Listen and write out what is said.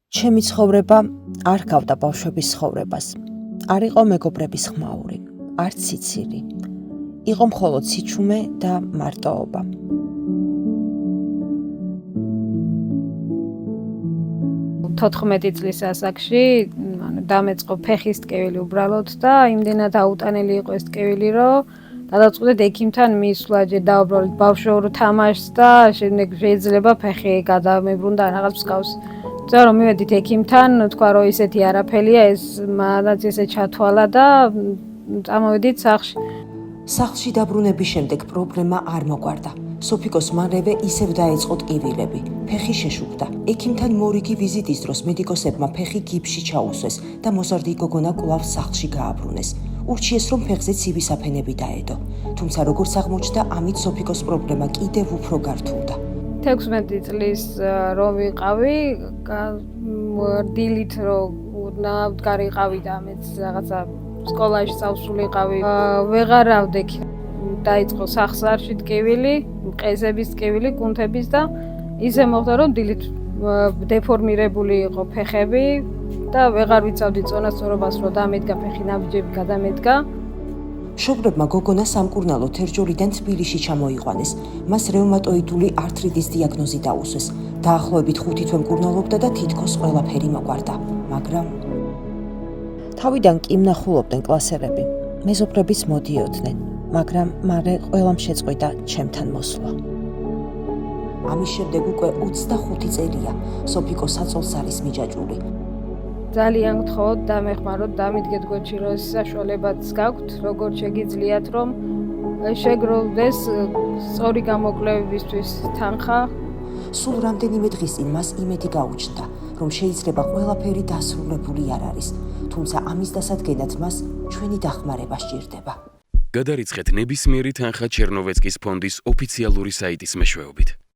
ჩემი ცხოვრება არ გავდა ბავშვების ცხოვრებას. არ იყო მეგობრების ხმაური, არც სიცილი. იყო მხოლოდ სიჩუმე და მარტოობა. თოთხმეტი წლის ასაკში დამეწყო ფეხის ტკივილი უბრალოდ და იმდენად აუტანელი იყო ეს ტკივილი, რომ გადავწყვიტეთ ექიმთან მისვლა, ჯერ დავუბრალეთ ბავშვურ თამაშს და შემდეგ შეიძლება ფეხი გადამებრუნდა რაღაც მსგავს. და რომ მივედით ექიმთან, თქვა რომ ისეთი არაფერია, ეს მანაც ესე ჩათვალა და წამოვედით სახლში. სახლში დაბრუნების შემდეგ პრობლემა არ მოგვარდა. სოფიკოს მალევე ისევ დაეწყო ტკივილები. ფეხი შეშუქდა. ექიმთან მორიგი ვიზიტის დროს მედიკოსებმა ფეხი გიპსში ჩაუსვეს და მოზარდი გოგონა კვლავ სახლში გააბრუნეს. ურჩიეს რომ ფეხზე ცივი საფენები დაედო. თუმცა როგორც აღმოჩნდა, ამით სოფიკოს პრობლემა კიდევ უფრო გართულდა. 16 წლის რომ ვიყავი, დილით რომ გარიყავი და მეც რაღაცა სკოლაში წავსულიყავი, ვეღარ რავდექი. დაიწყო სახსარში ტკივილი, ყეზების ტკივილი, კუნთების და ისე მოხდა რომ დილით დეფორმირებული იყო ფეხები და ვეღარ ვიცავდი წონასწორობას, რომ დამედგა ფეხი ნაბიჯები გადამედგა. მშობლებმა გოგონა სამკურნალო თერჯოლიდან თბილისში ჩამოიყვანეს. მას რევმატოიდული ართრიტის დიაგნოზი დაუსვეს. დაახლოებით 5 თვე მკურნალობდა და თითქოს ყველაფერი მოგვარდა, მაგრამ თავიდან კი მნახულობდნენ კლასელები. მეზობლებიც მოდიოდნენ, მაგრამ მალე ყველამ შეწყვიტა ჩემთან მოსვლა. ამის შემდეგ უკვე 25 წელია სოფიკო საწოლს არის მიჯაჭვული. ძალიან გთხოვთ დამეხმაროთ, დამიდგეთ გვერდში, რომ საშუალებაც გაქვთ, როგორ შეგიძლიათ, რომ შეგროვდეს სწორი გამოკვლევებისთვის თანხა. სულ რამდენიმე დღის წინ მას იმედი გაუჩნდა, რომ შეიძლება ყველაფერი დასრულებული არ არის, თუმცა ამის დასადგენად მას ჩვენი დახმარება სჭირდება. გადარიცხეთ ნებისმიერი თანხა ჩერნოვეცკის ფონდის ოფიციალური საიტის მეშვეობით.